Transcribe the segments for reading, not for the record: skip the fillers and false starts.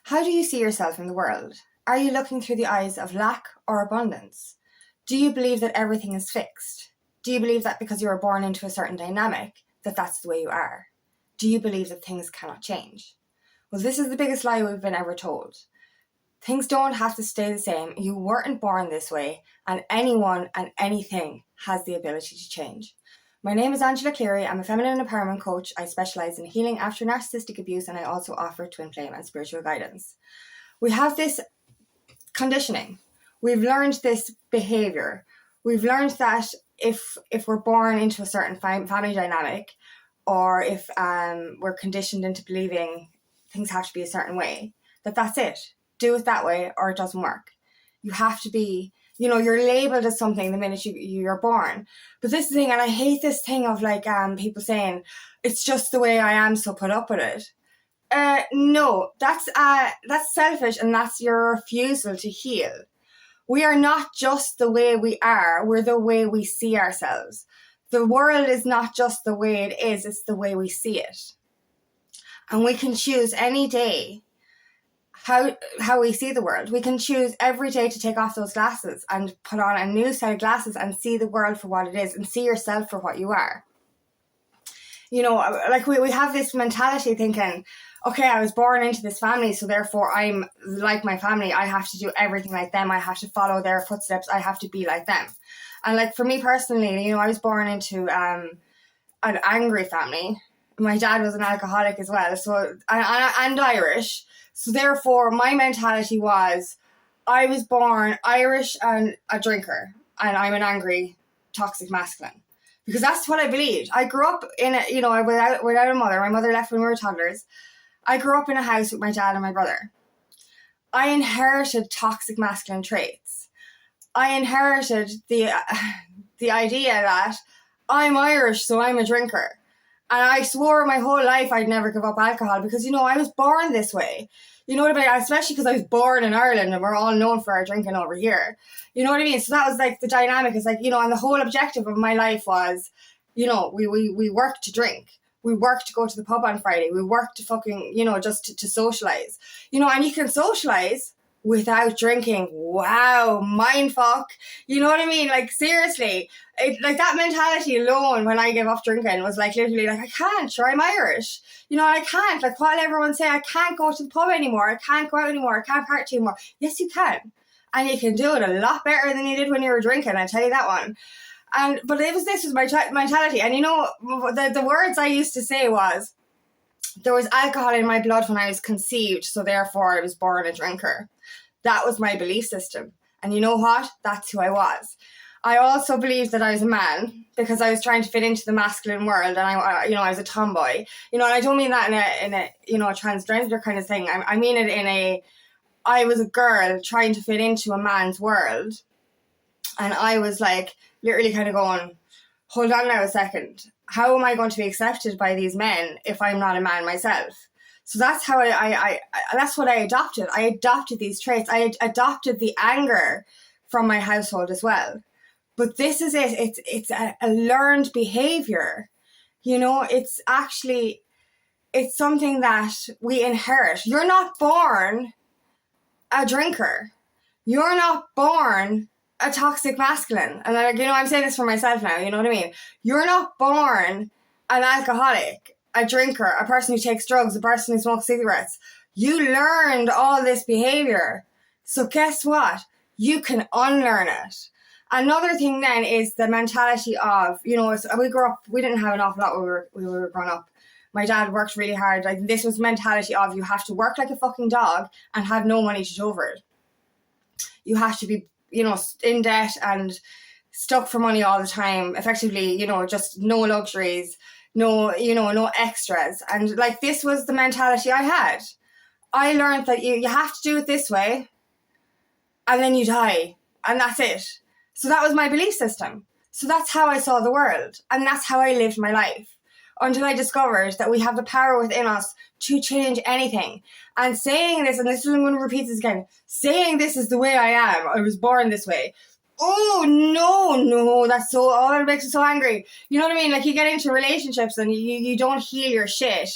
How do you see yourself in the world? Are you looking through the eyes of lack or abundance? Do you believe that everything is fixed? Do you believe that because you were born into a certain dynamic, that that's the way you are? Do you believe that things cannot change? Well, this is the biggest lie we've been ever told. Things don't have to stay the same. You weren't born this way, and anyone and anything has the ability to change. My name is Angela Cleary. I'm a feminine empowerment coach. I specialise in healing after narcissistic abuse, and I also offer twin flame and spiritual guidance. We have this conditioning. We've learned this behaviour. We've learned that if we're born into a certain family dynamic, or if we're conditioned into believing things have to be a certain way, that's it. Do it that way or it doesn't work. You have to be, you're labelled as something the minute you're born. But this is the thing, and I hate this thing of people saying, it's just the way I am, so put up with it. No, that's selfish, and that's your refusal to heal. We are not just the way we are, we're the way we see ourselves. The world is not just the way it is, it's the way we see it. And we can choose any day how we see the world. We can choose every day to take off those glasses and put on a new set of glasses and see the world for what it is and see yourself for what you are. We have this mentality thinking, okay, I was born into this family, so therefore I'm like my family. I have to do everything like them. I have to follow their footsteps. I have to be like them. And for me personally, I was born into an angry family. My dad was an alcoholic as well, so and Irish. So therefore, my mentality was, I was born Irish and a drinker, and I'm an angry, toxic masculine. Because that's what I believed. I grew up in without a mother. My mother left when we were toddlers. I grew up in a house with my dad and my brother. I inherited toxic masculine traits. I inherited the idea that I'm Irish, so I'm a drinker. And I swore my whole life I'd never give up alcohol because, I was born this way. You know what I mean? Especially because I was born in Ireland and we're all known for our drinking over here. You know what I mean? So that was the dynamic is and the whole objective of my life was, we worked to drink. We worked to go to the pub on Friday. We worked to fucking, just to socialise. And you can socialise without drinking. Wow, mindfuck. You know what I mean? Seriously, that mentality alone when I gave up drinking was literally I can't, sure, I'm Irish. I can't, while everyone say I can't go to the pub anymore, I can't go out anymore, I can't party anymore. Yes, you can. And you can do it a lot better than you did when you were drinking, I tell you that one. But this was my mentality. And the words I used to say was, there was alcohol in my blood when I was conceived, so therefore I was born a drinker. That was my belief system. And you know what? That's who I was. I also believed that I was a man because I was trying to fit into the masculine world, and I was a tomboy. And I don't mean that in a transgender kind of thing. I mean it I was a girl trying to fit into a man's world. And I was literally kind of going, hold on now a second. How am I going to be accepted by these men if I'm not a man myself? So that's how that's what I adopted. I adopted these traits. I adopted the anger from my household as well. But this is it. It's a learned behavior. It's something that we inherit. You're not born a drinker. You're not born a toxic masculine. And I'm saying this for myself now, you know what I mean? You're not born an alcoholic, a drinker, a person who takes drugs, a person who smokes cigarettes. You learned all this behavior. So guess what? You can unlearn it. Another thing then is the mentality of, we grew up, we didn't have an awful lot when we were growing up. My dad worked really hard. This was mentality of you have to work like a fucking dog and have no money to show for it. You have to be, in debt and stuck for money all the time. Effectively, just no luxuries, no extras. And this was the mentality I had. I learned that you have to do it this way and then you die and that's it. So that was my belief system. So that's how I saw the world. And that's how I lived my life. Until I discovered that we have the power within us to change anything. And saying this, and this is, I'm going to repeat this again, saying this is the way I am, I was born this way. Oh, no, that's it makes me so angry. You know what I mean? You get into relationships and you don't heal your shit.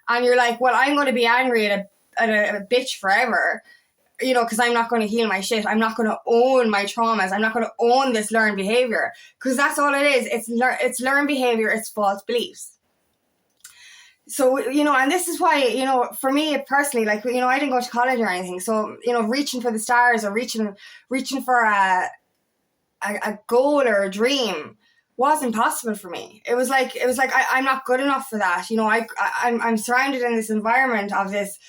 And you're like, well, I'm going to be angry at a a bitch forever, you know, because I'm not going to heal my shit. I'm not going to own my traumas. I'm not going to own this learned behavior, because that's all it is. It's learned behavior. It's false beliefs. So, you know, and this is why, you know, for me personally, like, you know, I didn't go to college or anything. So, you know, reaching for the stars or reaching for a goal or a dream wasn't possible for me. It was like I'm not good enough for that. You know, I'm surrounded in this environment of this,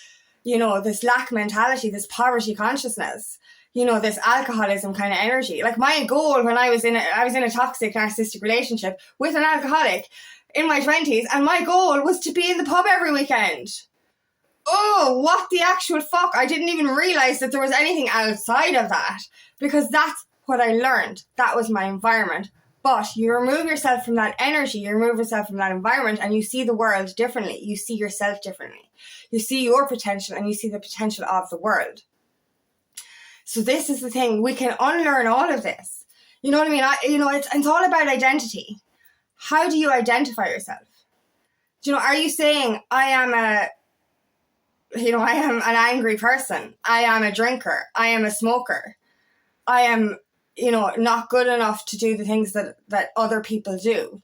you know, this lack mentality, this poverty consciousness, you know, this alcoholism kind of energy. Like, my goal when I was in a toxic narcissistic relationship with an alcoholic in my 20s, and my goal was to be in the pub every weekend. Oh, what the actual fuck? I didn't even realize that there was anything outside of that, because that's what I learned. That was my environment. But you remove yourself from that energy, you remove yourself from that environment, and you see the world differently. You see yourself differently. You see your potential, and you see the potential of the world. So this is the thing. We can unlearn all of this. You know what I mean? It's all about identity. How do you identify yourself? Do you know, are you saying, I am an angry person. I am a drinker. I am a smoker. I am, you know, not good enough to do the things that other people do.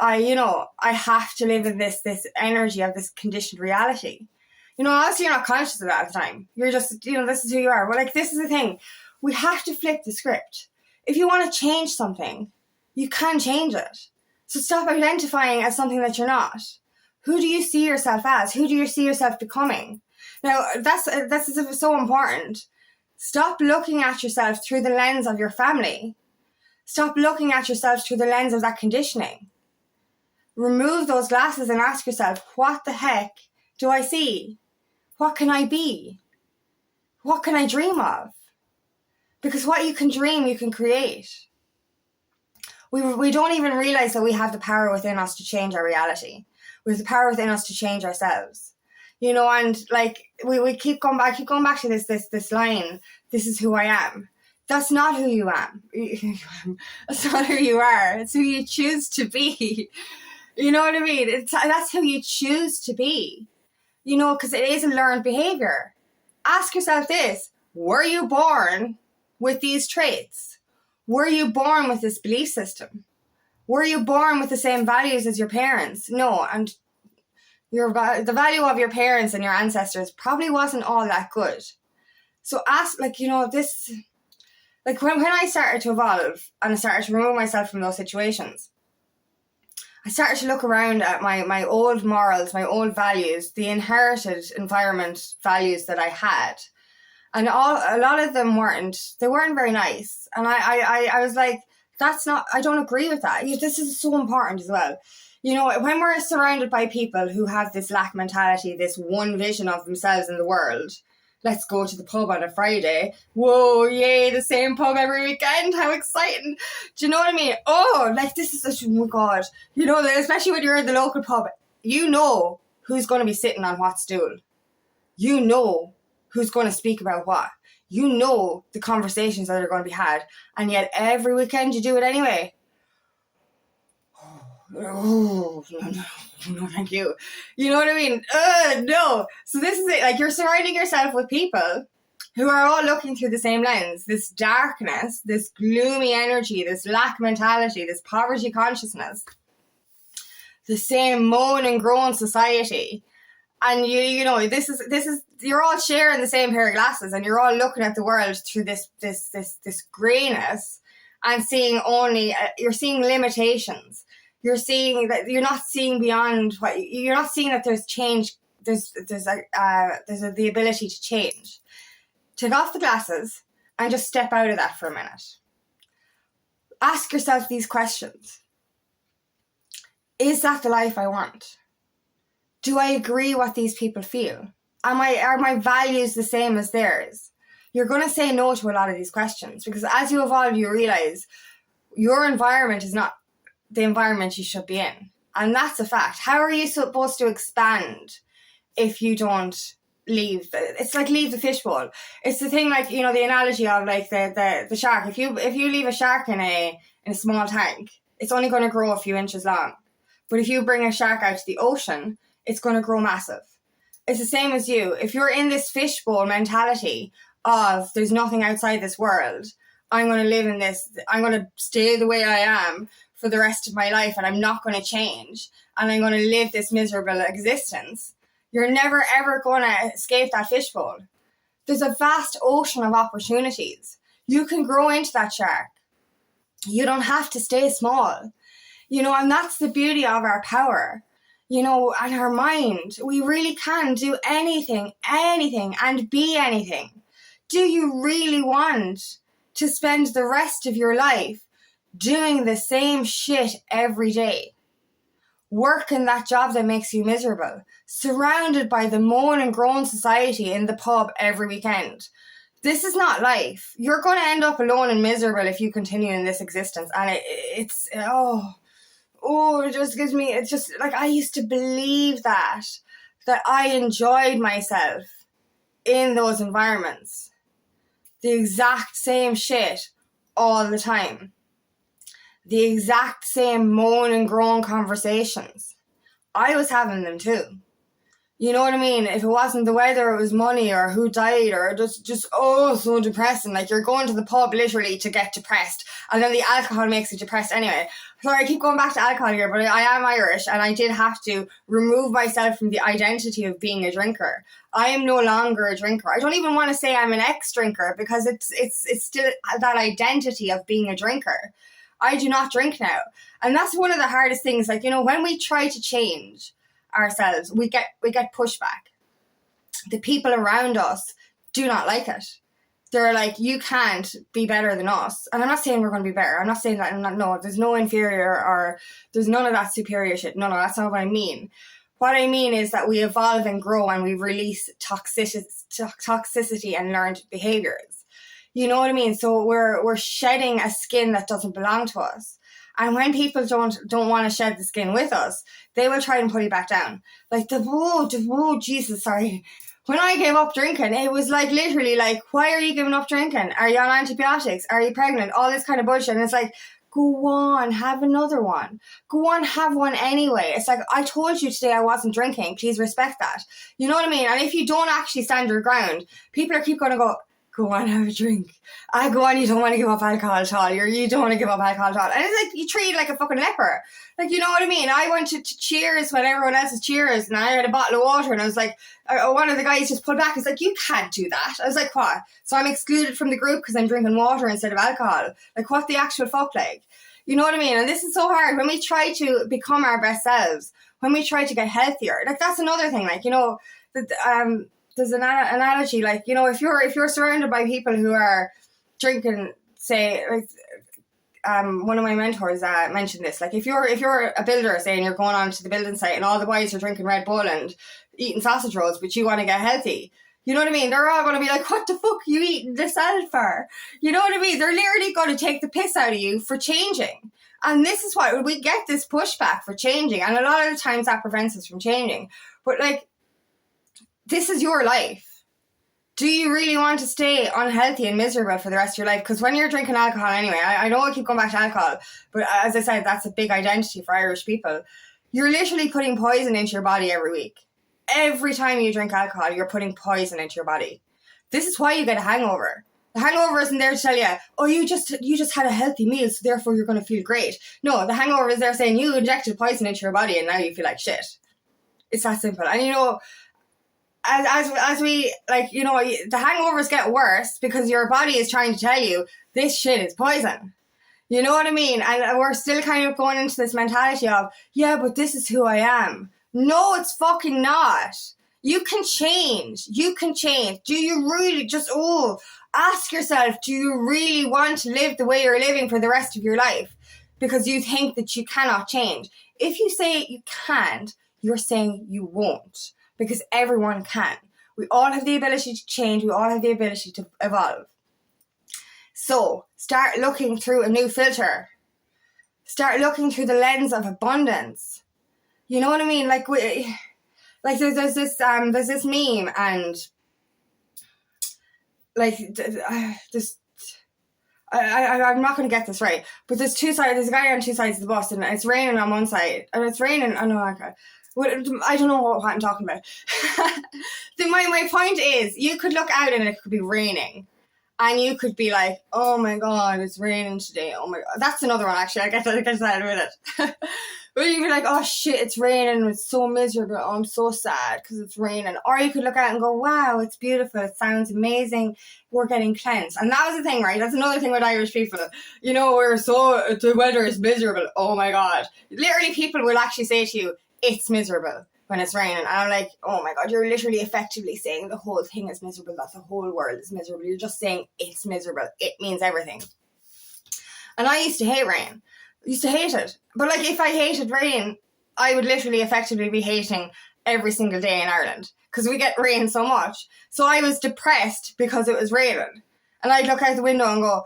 I have to live in this energy of this conditioned reality. You know, obviously you're not conscious of that at the time. You're just, you know, this is who you are. But like, this is the thing. We have to flip the script. If you want to change something, you can change it. So stop identifying as something that you're not. Who do you see yourself as? Who do you see yourself becoming? Now, that's so important. Stop looking at yourself through the lens of your family. Stop looking at yourself through the lens of that conditioning. Remove those glasses and ask yourself, what the heck do I see? What can I be? What can I dream of? Because what you can dream, you can create. We don't even realize that we have the power within us to change our reality. We have the power within us to change ourselves. You know, and like we keep going back to this line, this is who I am. That's not who you am. That's not who you are. It's who you choose to be. You know what I mean? That's who you choose to be. You know, because it is a learned behavior. Ask yourself this: were you born with these traits? Were you born with this belief system? Were you born with the same values as your parents? No, and the value of your parents and your ancestors probably wasn't all that good. So ask, like, you know, this, like when I started to evolve and I started to remove myself from those situations, I started to look around at my old morals, my old values, the inherited environment values that I had. And a lot of them weren't very nice. And I was like, I don't agree with that. This is so important as well. You know, when we're surrounded by people who have this lack mentality, this one vision of themselves in the world, let's go to the pub on a Friday. Whoa, yay, the same pub every weekend. How exciting. Do you know what I mean? Oh, like this is such, oh my God. You know, especially when you're in the local pub, you know who's going to be sitting on what stool. You know who's going to speak about what. You know the conversations that are going to be had. And yet every weekend you do it anyway. Oh, no, thank you. You know what I mean? No. So this is it. Like, you're surrounding yourself with people who are all looking through the same lens. This darkness, this gloomy energy, this lack mentality, this poverty consciousness, the same moan and groan society. And you know, this is you're all sharing the same pair of glasses, and you're all looking at the world through this grayness, and you're seeing limitations. You're seeing that you're not seeing beyond you're not seeing that there's change. There's the ability to change. Take off the glasses and just step out of that for a minute. Ask yourself these questions. Is that the life I want? Do I agree what these people feel? Are my values the same as theirs? You're going to say no to a lot of these questions, because as you evolve, you realize your environment is not the environment you should be in. And that's a fact. How are you supposed to expand if you don't leave? It's like leave the fishbowl. It's the thing, like, you know, the analogy of like the shark. If you leave a shark in a small tank, it's only going to grow a few inches long. But if you bring a shark out to the ocean, it's going to grow massive. It's the same as you. If you're in this fishbowl mentality of there's nothing outside this world, I'm going to live in this, I'm going to stay the way I am for the rest of my life and I'm not going to change and I'm going to live this miserable existence, you're never ever going to escape that fishbowl. There's a vast ocean of opportunities. You can grow into that shark. You don't have to stay small. And that's the beauty of our power. And our mind. We really can do anything, and be anything. Do you really want to spend the rest of your life doing the same shit every day? Working that job that makes you miserable, surrounded by the moan and groan society in the pub every weekend. This is not life. You're going to end up alone and miserable if you continue in this existence. And it just gives me, it's just like, I used to believe that I enjoyed myself in those environments. The exact same shit all the time. The exact same moan and groan conversations. I was having them too. You know what I mean? If it wasn't the weather, it was money or who died or just so depressing. Like, you're going to the pub literally to get depressed. And then the alcohol makes you depressed anyway. Sorry, I keep going back to alcohol here, but I am Irish and I did have to remove myself from the identity of being a drinker. I am no longer a drinker. I don't even want to say I'm an ex-drinker because it's still that identity of being a drinker. I do not drink now. And that's one of the hardest things. Like, when we try to change ourselves, we get pushback. The people around us do not like it. They're like, you can't be better than us. And I'm not saying we're going to be better. I'm not saying that. No, there's no inferior or there's none of that superior shit. No, that's not what I mean. What I mean is that we evolve and grow and we release toxicity and learned behaviors. You know what I mean? So we're shedding a skin that doesn't belong to us. And when people don't want to shed the skin with us, they will try and put you back down. Like Jesus, sorry. When I gave up drinking, it was like literally like, why are you giving up drinking? Are you on antibiotics? Are you pregnant? All this kind of bullshit. And it's like, go on, have another one. Go on, have one anyway. It's like, I told you today I wasn't drinking. Please respect that. You know what I mean? And if you don't actually stand your ground, people keep going to go on, have a drink. Go on, you don't want to give up alcohol at all. You don't want to give up alcohol at all. And it's like, you treat it like a fucking leper. Like, you know what I mean? I went to Cheers when everyone else is Cheers and I had a bottle of water and I was like, one of the guys just pulled back. He's like, you can't do that. I was like, what? So I'm excluded from the group because I'm drinking water instead of alcohol. Like, what the actual fuck, like? You know what I mean? And this is so hard when we try to become our best selves, when we try to get healthier. Like, that's another thing. Like, there's an analogy, like, if you're surrounded by people who are drinking, say, like, one of my mentors mentioned this. Like, if you're a builder, say, and you're going on to the building site, and all the boys are drinking Red Bull and eating sausage rolls, but you want to get healthy, you know what I mean? They're all going to be like, what the fuck are you eating this salad for? You know what I mean? They're literally going to take the piss out of you for changing. And this is why we get this pushback for changing, and a lot of the times that prevents us from changing. But like, this is your life. Do you really want to stay unhealthy and miserable for the rest of your life? Because when you're drinking alcohol anyway, I know I keep going back to alcohol, but as I said, that's a big identity for Irish people. You're literally putting poison into your body every week. Every time you drink alcohol, you're putting poison into your body. This is why you get a hangover. The hangover isn't there to tell you, oh, you just had a healthy meal, so therefore you're going to feel great. No, the hangover is there saying you injected poison into your body and now you feel like shit. It's that simple. And as we, like, the hangovers get worse because your body is trying to tell you this shit is poison. You know what I mean? And we're still kind of going into this mentality of, yeah, but this is who I am. No, it's fucking not. You can change. You can change. Do you really ask yourself, do you really want to live the way you're living for the rest of your life? Because you think that you cannot change. If you say you can't, you're saying you won't. Because everyone can. We all have the ability to change. We all have the ability to evolve. So start looking through a new filter. Start looking through the lens of abundance. You know what I mean? Like there's this meme, and like this. I'm not going to get this right, but there's two sides. There's a guy on two sides of the bus, and it's raining on one side, and it's raining. I know. Okay. I don't know what I'm talking about. My point is, you could look out and it could be raining. And you could be like, oh my God, it's raining today. Oh my God. That's another one, actually. I get that in a minute. But you'd be like, oh shit, it's raining. It's so miserable. Oh, I'm so sad because it's raining. Or you could look out and go, wow, it's beautiful. It sounds amazing. We're getting cleansed. And that was the thing, right? That's another thing with Irish people. You know, the weather is miserable. Oh my God. Literally, people will actually say to you, it's miserable when it's raining. And I'm like, oh my God, you're literally effectively saying the whole thing is miserable, that the whole world is miserable. You're just saying it's miserable. It means everything. And I used to hate rain. I used to hate it. But like, if I hated rain, I would literally effectively be hating every single day in Ireland because we get rain so much. So I was depressed because it was raining. And I'd look out the window and go,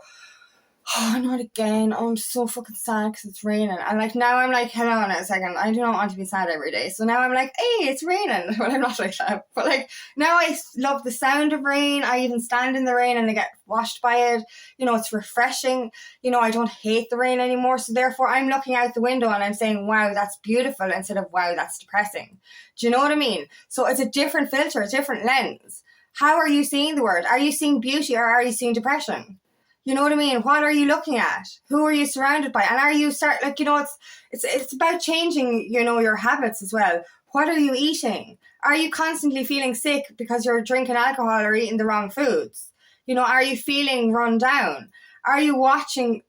oh, not again. Oh, I'm so fucking sad because it's raining. And like, now I'm like, hang on a second. I do not want to be sad every day. So now I'm like, hey, it's raining. Well, I'm not like that. But like, now I love the sound of rain. I even stand in the rain and I get washed by it. You know, it's refreshing. You know, I don't hate the rain anymore. So therefore, I'm looking out the window and I'm saying, wow, that's beautiful, instead of, wow, that's depressing. Do you know what I mean? So it's a different filter, a different lens. How are you seeing the world? Are you seeing beauty or are you seeing depression? You know what I mean? What are you looking at? Who are you surrounded by? And are you it's about changing, you know, your habits as well. What are you eating? Are you constantly feeling sick because you're drinking alcohol or eating the wrong foods? You know, are you feeling run down? Are you watching,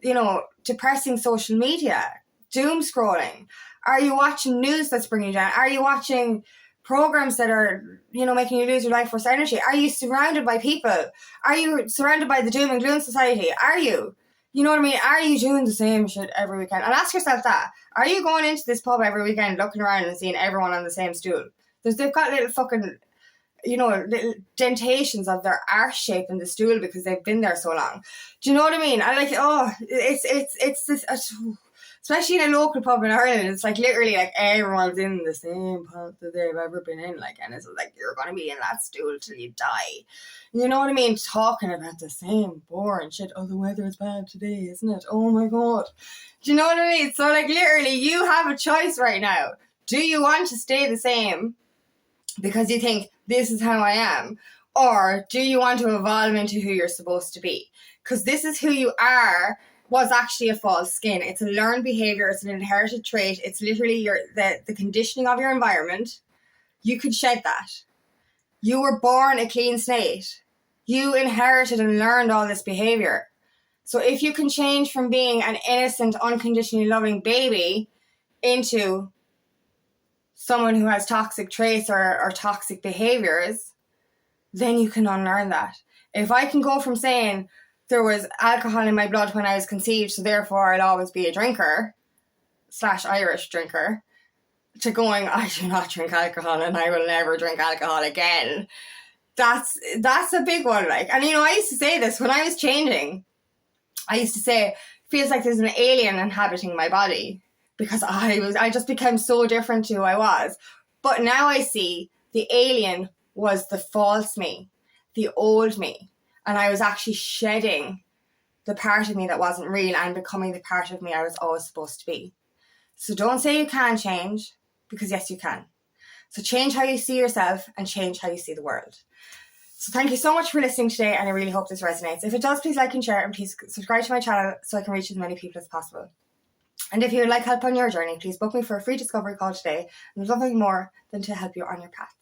you know, depressing social media, doom scrolling? Are you watching news that's bringing you down? Are you watching programs that are, you know, making you lose your life force energy? Are you surrounded by people? Are you surrounded by the doom and gloom society? Are you? You know what I mean? Are you doing the same shit every weekend? And ask yourself that. Are you going into this pub every weekend looking around and seeing everyone on the same stool? They've got little fucking, you know, little dentations of their arse shape in the stool because they've been there so long. Do you know what I mean? I like, oh, it's this... especially in a local pub in Ireland, it's like literally like everyone's in the same pub that they've ever been in. Like, and it's like, you're going to be in that stool till you die. You know what I mean? Talking about the same boring shit. Oh, the weather is bad today, isn't it? Oh my God. Do you know what I mean? So like literally you have a choice right now. Do you want to stay the same because you think this is how I am? Or do you want to evolve into who you're supposed to be? Because this is who you are was actually a false skin. It's a learned behavior. It's an inherited trait. It's literally the conditioning of your environment. You could shed that. You were born a clean slate. You inherited and learned all this behavior. So if you can change from being an innocent, unconditionally loving baby into someone who has toxic traits or toxic behaviors, then you can unlearn that. If I can go from saying there was alcohol in my blood when I was conceived, so therefore I'll always be a drinker / Irish drinker, to going, I do not drink alcohol and I will never drink alcohol again. That's a big one. Like, and you know, I used to say this when I was changing. I used to say, feels like there's an alien inhabiting my body because I just became so different to who I was. But now I see the alien was the false me, the old me. And I was actually shedding the part of me that wasn't real and becoming the part of me I was always supposed to be. So don't say you can't change, because yes, you can. So change how you see yourself and change how you see the world. So thank you so much for listening today, and I really hope this resonates. If it does, please like and share, and please subscribe to my channel so I can reach as many people as possible. And if you would like help on your journey, please book me for a free discovery call today. And there's nothing more than to help you on your path.